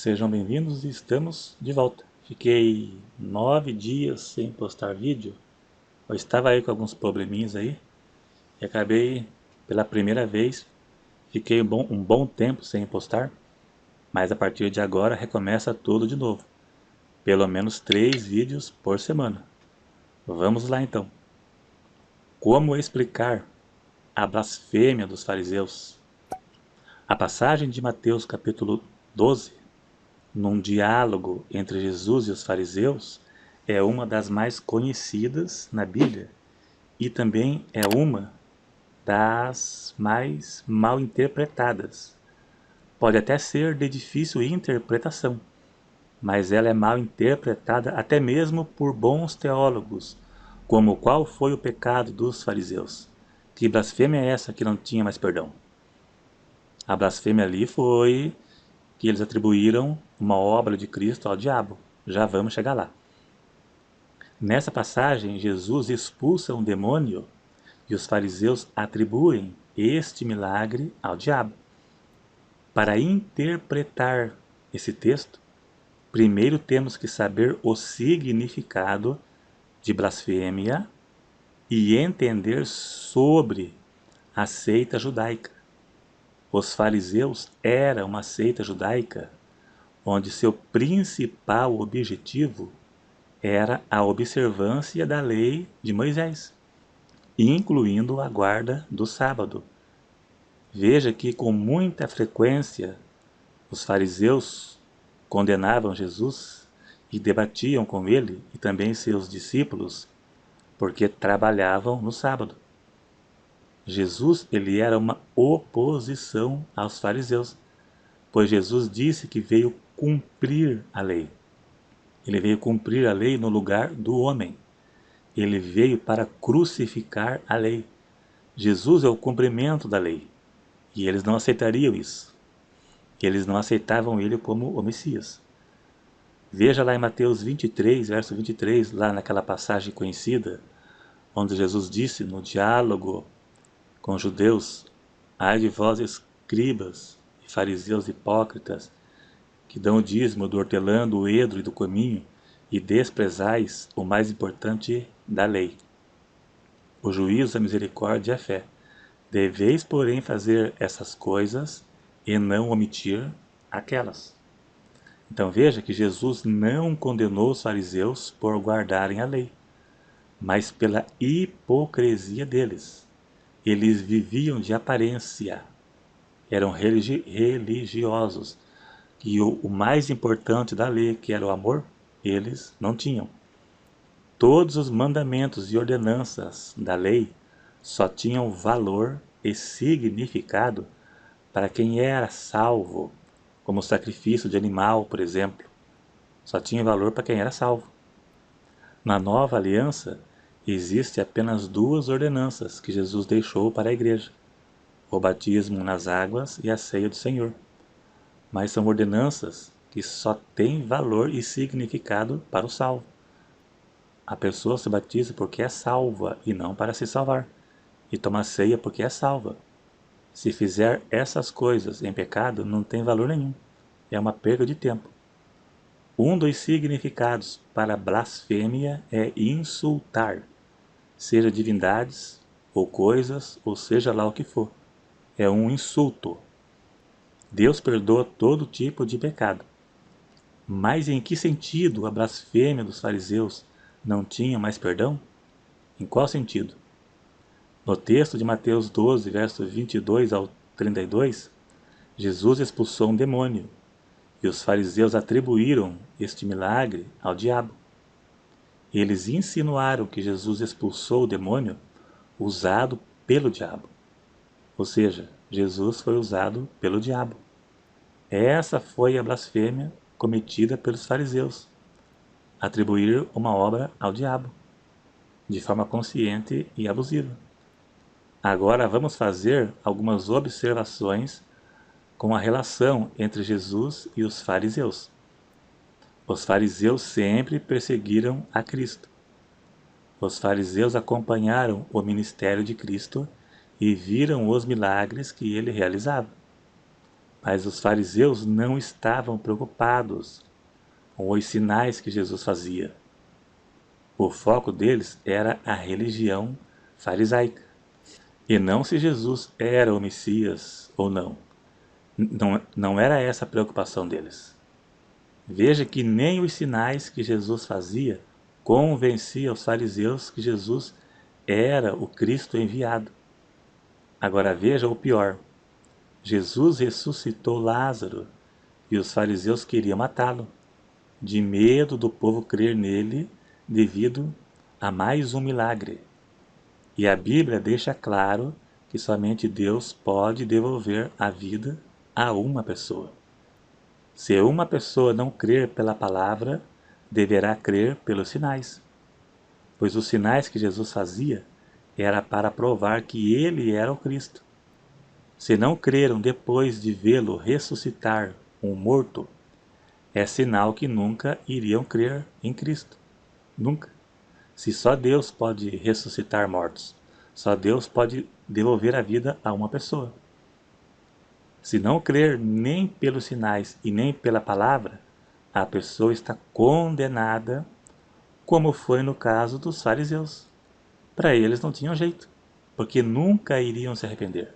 Sejam bem-vindos e estamos de volta. Fiquei 9 dias sem postar vídeo. Eu estava aí com alguns probleminhas aí e acabei, pela primeira vez, fiquei um bom tempo sem postar, mas a partir de agora recomeça tudo de novo. Pelo menos 3 vídeos por semana. Vamos lá então. Como explicar a blasfêmia dos fariseus? A passagem de Mateus capítulo 12, num diálogo entre Jesus e os fariseus, é uma das mais conhecidas na Bíblia e também é uma das mais mal interpretadas. Pode até ser de difícil interpretação, mas ela é mal interpretada até mesmo por bons teólogos, como qual foi o pecado dos fariseus. Que blasfêmia é essa que não tinha mais perdão? A blasfêmia ali foi que eles atribuíram uma obra de Cristo ao diabo. Já vamos chegar lá. Nessa passagem, Jesus expulsa um demônio e os fariseus atribuem este milagre ao diabo. Para interpretar esse texto, primeiro temos que saber o significado de blasfêmia e entender sobre a seita judaica. Os fariseus eram uma seita judaica onde seu principal objetivo era a observância da lei de Moisés, incluindo a guarda do sábado. Veja que com muita frequência os fariseus condenavam Jesus e debatiam com ele e também seus discípulos porque trabalhavam no sábado. Jesus, ele era uma oposição aos fariseus, pois Jesus disse que veio cumprir a lei. Ele veio cumprir a lei no lugar do homem. Ele veio para crucificar a lei. Jesus é o cumprimento da lei. E eles não aceitariam isso. Eles não aceitavam ele como o Messias. Veja lá em Mateus 23, verso 23, lá naquela passagem conhecida, onde Jesus disse no diálogo com os judeus: ai de vós, escribas e fariseus hipócritas, que dão o dízimo do hortelã, do edro e do cominho, e desprezais o mais importante da lei, o juízo, a misericórdia e a fé. Deveis, porém, fazer essas coisas e não omitir aquelas. Então veja que Jesus não condenou os fariseus por guardarem a lei, mas pela hipocrisia deles. Eles viviam de aparência, eram religiosos, e o mais importante da lei, que era o amor, eles não tinham. Todos os mandamentos e ordenanças da lei só tinham valor e significado para quem era salvo, como o sacrifício de animal, por exemplo. Só tinha valor para quem era salvo. Na nova aliança, existe apenas 2 ordenanças que Jesus deixou para a igreja: o batismo nas águas e a ceia do Senhor. Mas são ordenanças que só têm valor e significado para o salvo. A pessoa se batiza porque é salva e não para se salvar, e toma ceia porque é salva. Se fizer essas coisas em pecado, não tem valor nenhum. É uma perda de tempo. Um dos significados para blasfêmia é insultar, seja divindades ou coisas, ou seja lá o que for. É um insulto. Deus perdoa todo tipo de pecado. Mas em que sentido a blasfêmia dos fariseus não tinha mais perdão? Em qual sentido? No texto de Mateus 12, versos 22 ao 32, Jesus expulsou um demônio, e os fariseus atribuíram este milagre ao diabo. Eles insinuaram que Jesus expulsou o demônio usado pelo diabo. Ou seja, Jesus foi usado pelo diabo. Essa foi a blasfêmia cometida pelos fariseus: atribuir uma obra ao diabo, de forma consciente e abusiva. Agora vamos fazer algumas observações com a relação entre Jesus e os fariseus. Os fariseus sempre perseguiram a Cristo. Os fariseus acompanharam o ministério de Cristo e viram os milagres que ele realizava. Mas os fariseus não estavam preocupados com os sinais que Jesus fazia. O foco deles era a religião farisaica, e não se Jesus era o Messias ou não. Não era essa a preocupação deles. Veja que nem os sinais que Jesus fazia convencia os fariseus que Jesus era o Cristo enviado. Agora veja o pior. Jesus ressuscitou Lázaro e os fariseus queriam matá-lo, de medo do povo crer nele devido a mais um milagre. E a Bíblia deixa claro que somente Deus pode devolver a vida a uma pessoa. Se uma pessoa não crer pela palavra, deverá crer pelos sinais, pois os sinais que Jesus fazia era para provar que ele era o Cristo. Se não creram depois de vê-lo ressuscitar um morto, é sinal que nunca iriam crer em Cristo. Nunca. Se só Deus pode ressuscitar mortos, só Deus pode devolver a vida a uma pessoa. Se não crer nem pelos sinais e nem pela palavra, a pessoa está condenada, como foi no caso dos fariseus. Para eles não tinham jeito, porque nunca iriam se arrepender.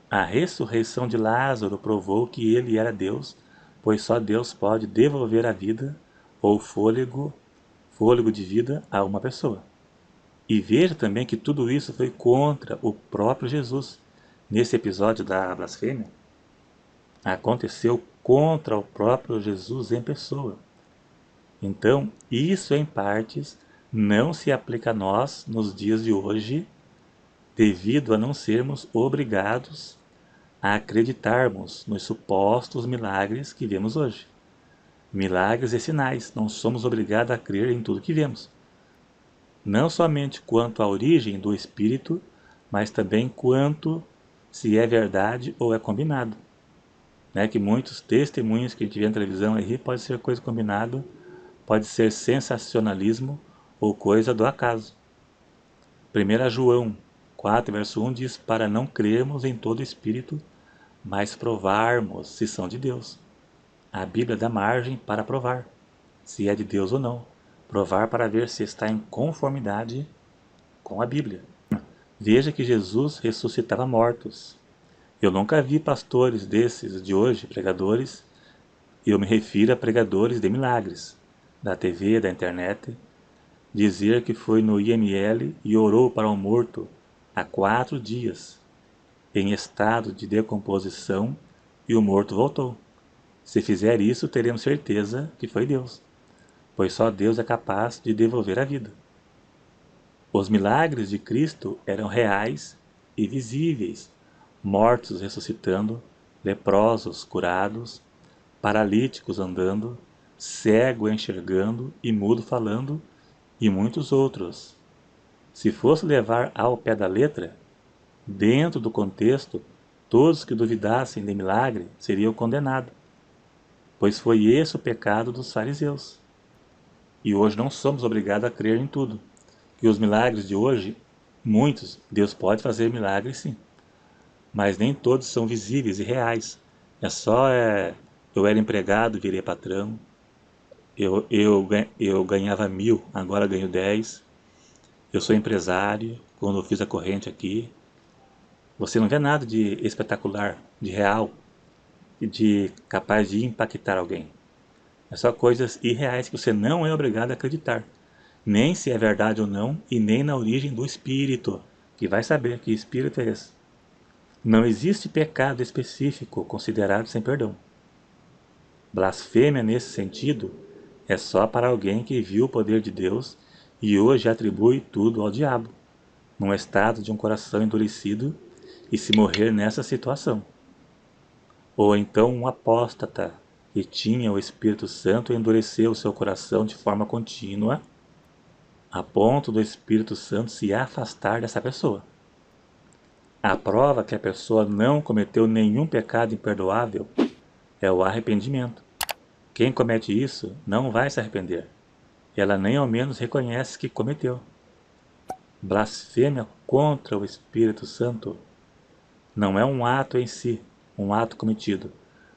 A ressurreição de Lázaro provou que ele era Deus, pois só Deus pode devolver a vida ou fôlego de vida a uma pessoa. E veja também que tudo isso foi contra o próprio Jesus. Nesse episódio da blasfêmia, aconteceu contra o próprio Jesus em pessoa. Então, isso em partes não se aplica a nós nos dias de hoje, devido a não sermos obrigados a acreditarmos nos supostos milagres que vemos hoje. Milagres e sinais, não somos obrigados a crer em tudo que vemos. Não somente quanto à origem do Espírito, mas também quanto se é verdade ou é combinado. Que muitos testemunhos que a gente vê na televisão aí pode ser coisa combinada, pode ser sensacionalismo ou coisa do acaso. 1 João 4, verso 1 diz, para não crermos em todo espírito, mas provarmos se são de Deus. A Bíblia dá margem para provar se é de Deus ou não. Provar para ver se está em conformidade com a Bíblia. Veja que Jesus ressuscitava mortos. Eu nunca vi pastores desses de hoje, pregadores, e eu me refiro a pregadores de milagres, da TV, da internet, dizer que foi no IML e orou para um morto há 4 dias, em estado de decomposição, e o morto voltou. Se fizer isso, teremos certeza que foi Deus, pois só Deus é capaz de devolver a vida. Os milagres de Cristo eram reais e visíveis, mortos ressuscitando, leprosos curados, paralíticos andando, cego enxergando e mudo falando, e muitos outros. Se fosse levar ao pé da letra, dentro do contexto, todos que duvidassem de milagre seriam condenados, pois foi esse o pecado dos fariseus. E hoje não somos obrigados a crer em tudo. E os milagres de hoje, muitos, Deus pode fazer milagres sim, mas nem todos são visíveis e reais. Eu era empregado, virei patrão, eu ganhava 1.000, agora ganho 10. Eu sou empresário, quando eu fiz a corrente aqui. Você não vê nada de espetacular, de real, de capaz de impactar alguém. É só coisas irreais que você não é obrigado a acreditar. Nem se é verdade ou não, e nem na origem do espírito, que vai saber que espírito é esse. Não existe pecado específico considerado sem perdão. Blasfêmia nesse sentido é só para alguém que viu o poder de Deus e hoje atribui tudo ao diabo, num estado de um coração endurecido e se morrer nessa situação. Ou então um apóstata que tinha o Espírito Santo e endureceu o seu coração de forma contínua, a ponto do Espírito Santo se afastar dessa pessoa. A prova que a pessoa não cometeu nenhum pecado imperdoável é o arrependimento. Quem comete isso não vai se arrepender. Ela nem ao menos reconhece que cometeu. Blasfêmia contra o Espírito Santo não é um ato em si, um ato cometido,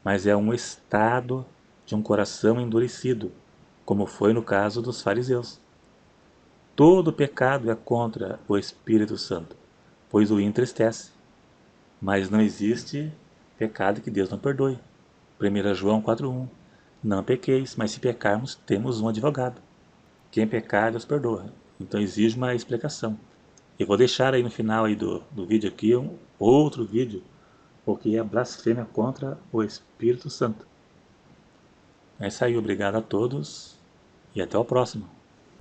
mas é um estado de um coração endurecido, como foi no caso dos fariseus. Todo pecado é contra o Espírito Santo, pois o entristece. Mas não existe pecado que Deus não perdoe. 1 João 4,1. Não pequeis, mas se pecarmos, temos um advogado. Quem pecar, Deus perdoa. Então exige uma explicação. Eu vou deixar aí no final aí do vídeo aqui um outro vídeo, porque é blasfêmia contra o Espírito Santo. É isso aí, obrigado a todos e até o próximo.